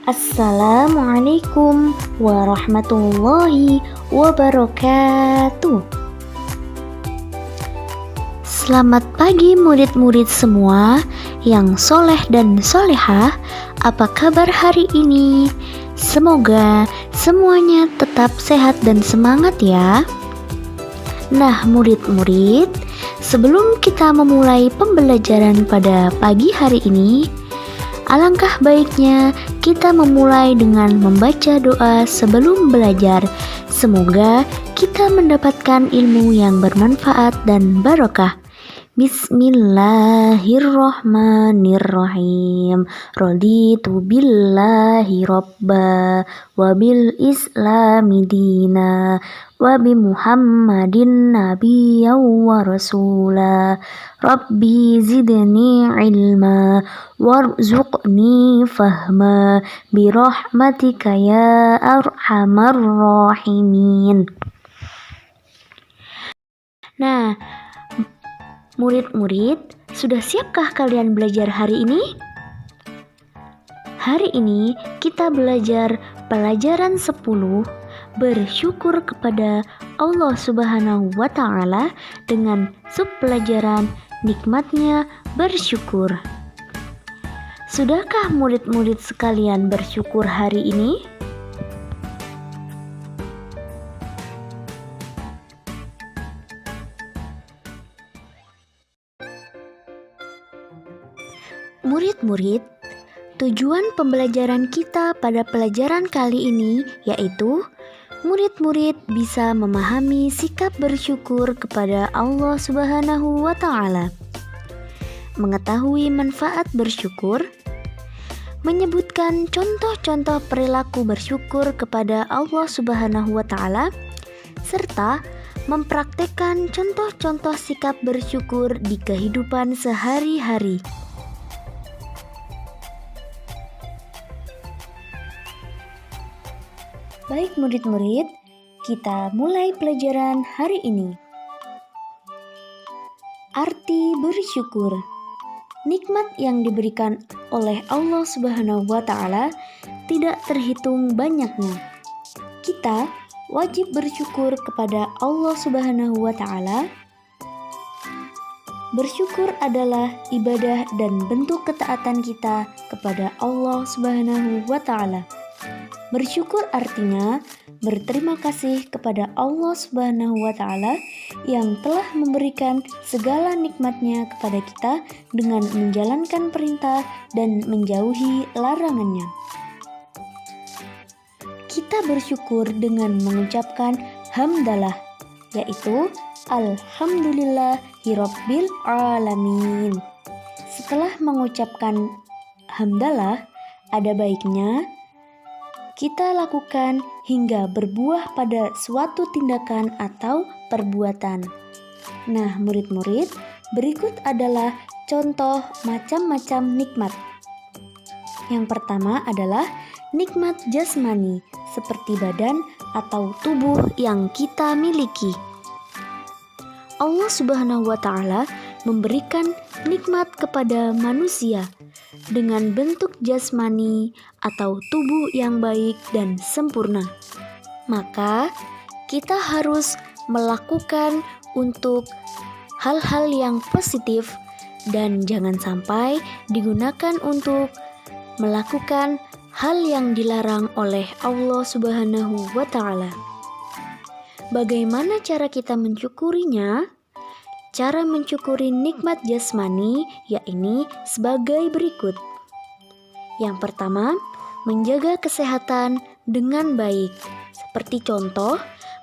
Assalamualaikum warahmatullahi wabarakatuh. Selamat pagi murid-murid semua yang soleh dan solehah. Apa kabar hari ini? Semoga semuanya tetap sehat dan semangat ya. Nah murid-murid, sebelum kita memulai pembelajaran pada pagi hari ini, alangkah baiknya kita memulai dengan membaca doa sebelum belajar. Semoga kita mendapatkan ilmu yang bermanfaat dan barokah. Bismillahirrahmanirrahim. Raditu billahi robba wa bil islami dina wa bi muhammadin nabiyyan wa rasula. Rabbi zidni ilma warzuqni fahma birahmatika ya arhamar rahimin. Nah, murid-murid, sudah siapkah kalian belajar hari ini? Hari ini kita belajar pelajaran 10, bersyukur kepada Allah Subhanahu wa Ta'ala, dengan subpelajaran nikmatnya bersyukur. Sudahkah murid-murid sekalian bersyukur hari ini? Murid-murid, tujuan pembelajaran kita pada pelajaran kali ini yaitu murid-murid bisa memahami sikap bersyukur kepada Allah Subhanahu wa Ta'ala, mengetahui manfaat bersyukur, menyebutkan contoh-contoh perilaku bersyukur kepada Allah Subhanahu wa Ta'ala, serta mempraktekkan contoh-contoh sikap bersyukur di kehidupan sehari-hari. Baik murid-murid, kita mulai pelajaran hari ini. Arti bersyukur. Nikmat yang diberikan oleh Allah Subhanahu wa Ta'ala tidak terhitung banyaknya. Kita wajib bersyukur kepada Allah Subhanahu wa Ta'ala. Bersyukur adalah ibadah dan bentuk ketaatan kita kepada Allah Subhanahu wa Ta'ala. Bersyukur artinya berterima kasih kepada Allah Subhanahu wa Ta'ala yang telah memberikan segala nikmatnya kepada kita dengan menjalankan perintah dan menjauhi larangannya. Kita bersyukur dengan mengucapkan hamdalah, yaitu alhamdulillahirabbil alamin. Setelah mengucapkan hamdalah, ada baiknya kita lakukan hingga berbuah pada suatu tindakan atau perbuatan. Nah, murid-murid, berikut adalah contoh macam-macam nikmat. Yang pertama adalah nikmat jasmani, seperti badan atau tubuh yang kita miliki. Allah Subhanahu wa Ta'ala memberikan nikmat kepada manusia dengan bentuk jasmani atau tubuh yang baik dan sempurna. Maka kita harus melakukan untuk hal-hal yang positif dan jangan sampai digunakan untuk melakukan hal yang dilarang oleh Allah Subhanahu wa Ta'ala. Bagaimana cara kita mensyukurinya? Cara mensyukuri nikmat jasmani yakni sebagai berikut. Yang pertama, menjaga kesehatan dengan baik. Seperti contoh,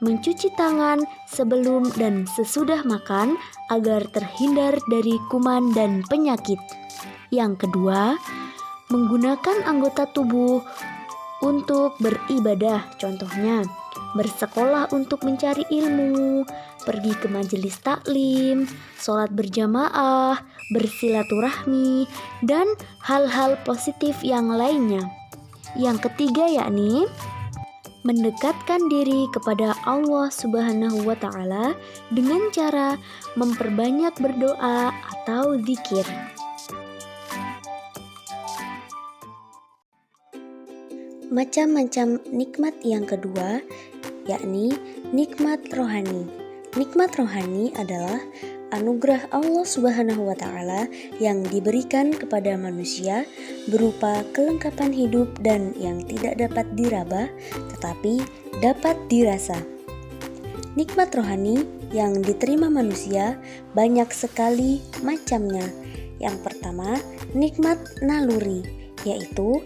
mencuci tangan sebelum dan sesudah makan agar terhindar dari kuman dan penyakit. Yang kedua, menggunakan anggota tubuh untuk beribadah. Contohnya, bersekolah untuk mencari ilmu, pergi ke majelis taklim, sholat berjamaah, bersilaturahmi, dan hal-hal positif yang lainnya. Yang ketiga yakni mendekatkan diri kepada Allah Subhanahu wa Ta'ala dengan cara memperbanyak berdoa atau zikir. Macam-macam nikmat yang kedua, yakni nikmat rohani. Nikmat rohani adalah anugerah Allah Subhanahu wa Ta'ala yang diberikan kepada manusia berupa kelengkapan hidup dan yang tidak dapat diraba, tetapi dapat dirasa. Nikmat rohani yang diterima manusia banyak sekali macamnya. Yang pertama, nikmat naluri, yaitu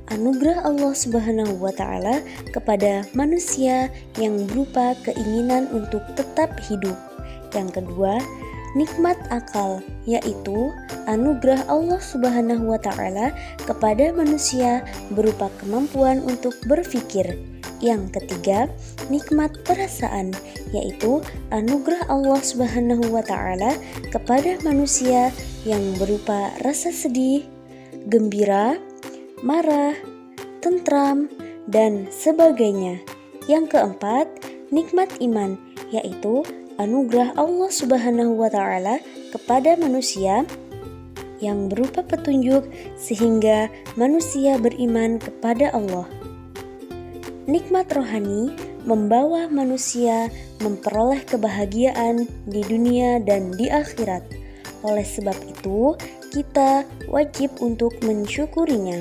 anugerah Allah Subhanahu wa Ta'ala kepada manusia yang berupa keinginan untuk tetap hidup. Yang kedua, nikmat akal, yaitu anugerah Allah Subhanahu wa Ta'ala kepada manusia berupa kemampuan untuk berpikir. Yang ketiga, nikmat perasaan, yaitu anugerah Allah Subhanahu wa Ta'ala kepada manusia yang berupa rasa sedih, gembira, marah, tentram, dan sebagainya. Yang keempat, nikmat iman, yaitu anugerah Allah Subhanahu wa Ta'ala kepada manusia yang berupa petunjuk sehingga manusia beriman kepada Allah. Nikmat rohani membawa manusia memperoleh kebahagiaan di dunia dan di akhirat. Oleh sebab itu, kita wajib untuk mensyukurinya.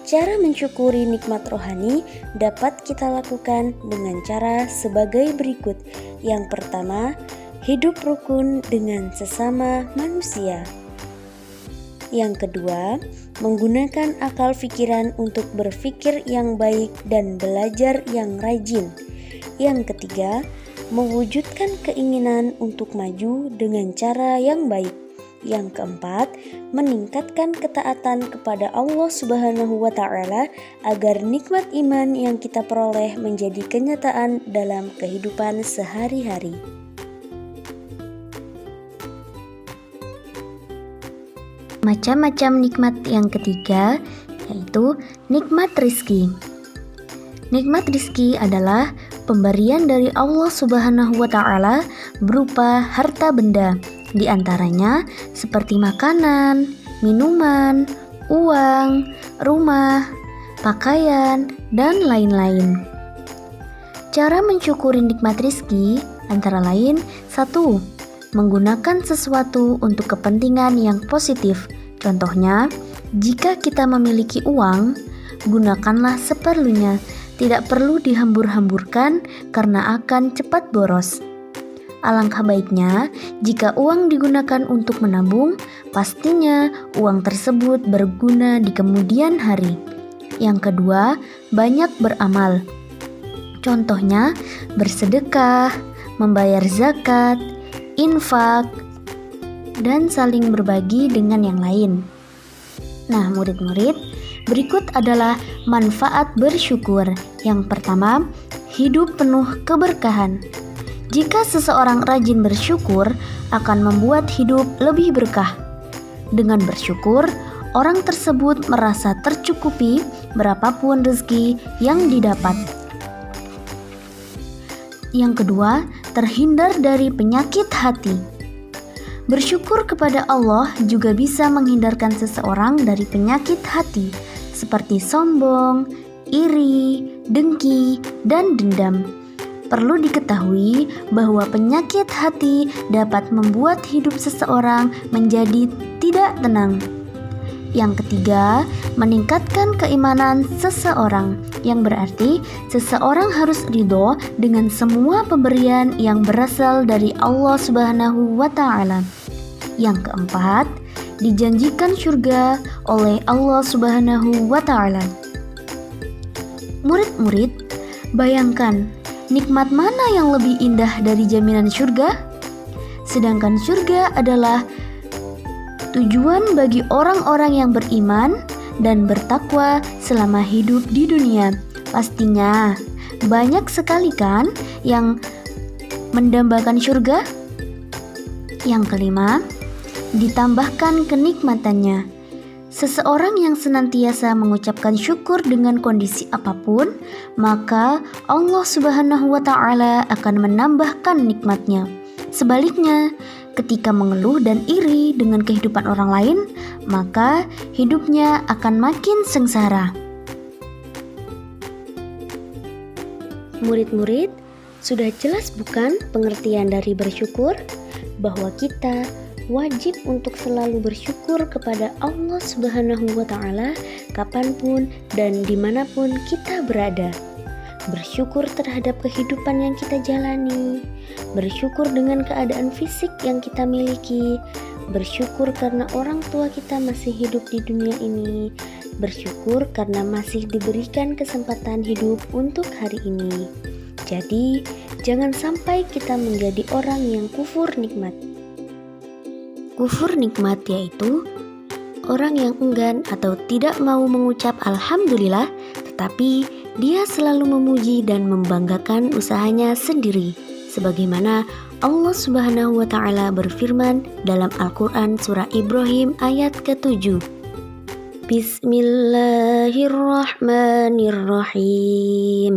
Cara mensyukuri nikmat rohani dapat kita lakukan dengan cara sebagai berikut. Yang pertama, hidup rukun dengan sesama manusia. Yang kedua, menggunakan akal pikiran untuk berpikir yang baik dan belajar yang rajin. Yang ketiga, mewujudkan keinginan untuk maju dengan cara yang baik. Yang keempat, meningkatkan ketaatan kepada Allah Subhanahu wa Ta'ala agar nikmat iman yang kita peroleh menjadi kenyataan dalam kehidupan sehari-hari. Macam-macam nikmat yang ketiga, yaitu nikmat rizki. Nikmat rizki adalah pemberian dari Allah Subhanahu wa Ta'ala berupa harta benda, di antaranya seperti makanan, minuman, uang, rumah, pakaian, dan lain-lain. Cara mensyukuri nikmat rizki antara lain: 1. Menggunakan sesuatu untuk kepentingan yang positif. Contohnya, jika kita memiliki uang, gunakanlah seperlunya. Tidak perlu dihambur-hamburkan karena akan cepat boros. Alangkah baiknya jika uang digunakan untuk menabung, pastinya uang tersebut berguna di kemudian hari. Yang kedua, banyak beramal. Contohnya, bersedekah, membayar zakat, infak, dan saling berbagi dengan yang lain. Nah, murid-murid, berikut adalah manfaat bersyukur. Yang pertama, hidup penuh keberkahan. Jika seseorang rajin bersyukur, akan membuat hidup lebih berkah. Dengan bersyukur, orang tersebut merasa tercukupi berapapun rezeki yang didapat. Yang kedua, terhindar dari penyakit hati. Bersyukur kepada Allah juga bisa menghindarkan seseorang dari penyakit hati, seperti sombong, iri, dengki, dan dendam. Perlu diketahui bahwa penyakit hati dapat membuat hidup seseorang menjadi tidak tenang. Yang ketiga, meningkatkan keimanan seseorang, yang berarti seseorang harus ridho dengan semua pemberian yang berasal dari Allah Subhanahu wa Ta'ala. Yang keempat, dijanjikan surga oleh Allah Subhanahu wa Ta'ala. Murid-murid, bayangkan nikmat mana yang lebih indah dari jaminan surga? Sedangkan surga adalah tujuan bagi orang-orang yang beriman dan bertakwa selama hidup di dunia. Pastinya banyak sekali kan yang mendambakan surga. Yang kelima, ditambahkan kenikmatannya. Seseorang yang senantiasa mengucapkan syukur dengan kondisi apapun, maka Allah Subhanahu wa Ta'ala akan menambahkan nikmatnya. Sebaliknya, ketika mengeluh dan iri dengan kehidupan orang lain, maka hidupnya akan makin sengsara. Murid-murid, sudah jelas bukan pengertian dari bersyukur? Bahwa kita wajib untuk selalu bersyukur kepada Allah Subhanahu wa Ta'ala kapanpun dan dimanapun kita berada. Bersyukur terhadap kehidupan yang kita jalani, bersyukur dengan keadaan fisik yang kita miliki, bersyukur karena orang tua kita masih hidup di dunia ini, bersyukur karena masih diberikan kesempatan hidup untuk hari ini. Jadi, jangan sampai kita menjadi orang yang kufur nikmat. Kufur nikmat yaitu orang yang enggan atau tidak mau mengucap alhamdulillah, tetapi dia selalu memuji dan membanggakan usahanya sendiri, sebagaimana Allah Subhanahu wa Ta'ala berfirman dalam Al-Quran surah Ibrahim ayat ke-7. Bismillahirrahmanirrahim.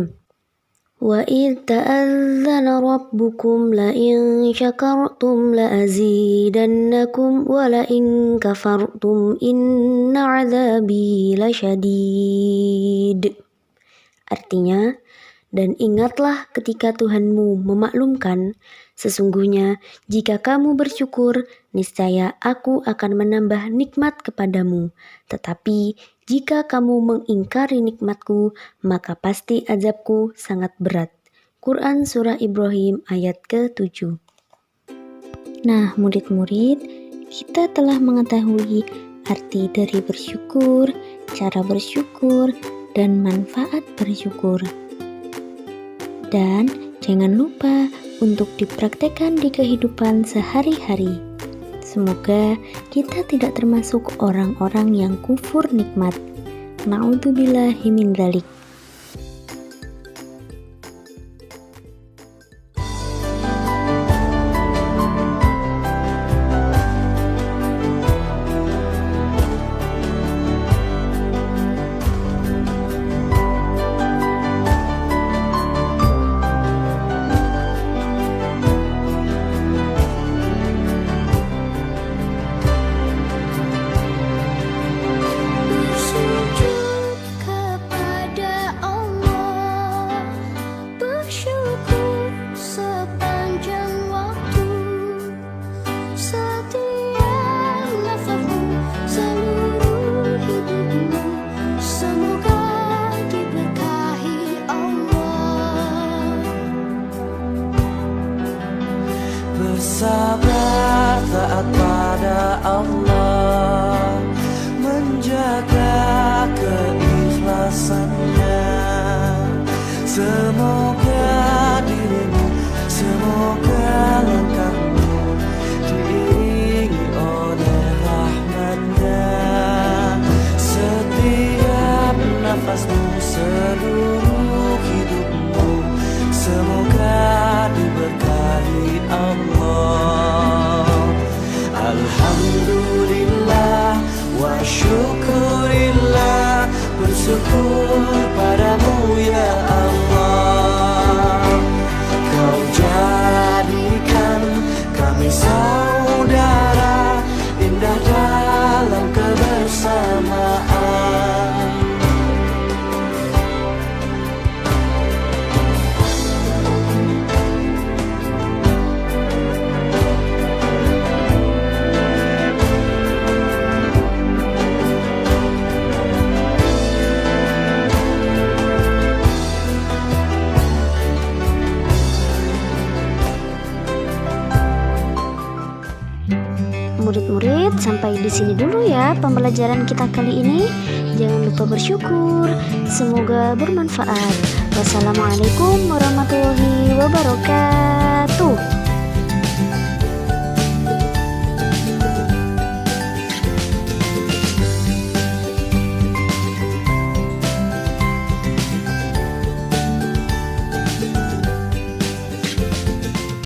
Wa idh ta'adzana rabbukum la in syakartum la azidannakum wa la in kafartum inna 'adzabi lasyadid. Artinya, dan ingatlah ketika Tuhanmu memaklumkan, sesungguhnya jika kamu bersyukur, niscaya aku akan menambah nikmat kepadamu. Tetapi jika kamu mengingkari nikmatku, maka pasti azabku sangat berat. Quran Surah Ibrahim ayat ke-7. Nah, murid-murid, kita telah mengetahui arti dari bersyukur, cara bersyukur, dan manfaat bersyukur. Dan jangan lupa untuk dipraktekkan di kehidupan sehari-hari. Semoga kita tidak termasuk orang-orang yang kufur nikmat. Na'udzubillahi min dzalik. Bersabar taat pada Allah, menjaga keikhlasannya. Semoga dirimu, semoga langkahmu diiringi oleh rahmat-Nya. Setiap nafasmu, seluruh hidupmu, semoga diberkahi Allah. Alhamdulillah wa syukurillah, bersyukur padamu ya Allah. Kau jadikan kami saudara, indah dalam kebersamaan. Murid-murid, sampai di sini dulu ya pembelajaran kita kali ini. Jangan lupa bersyukur. Semoga bermanfaat. Wassalamualaikum warahmatullahi wabarakatuh.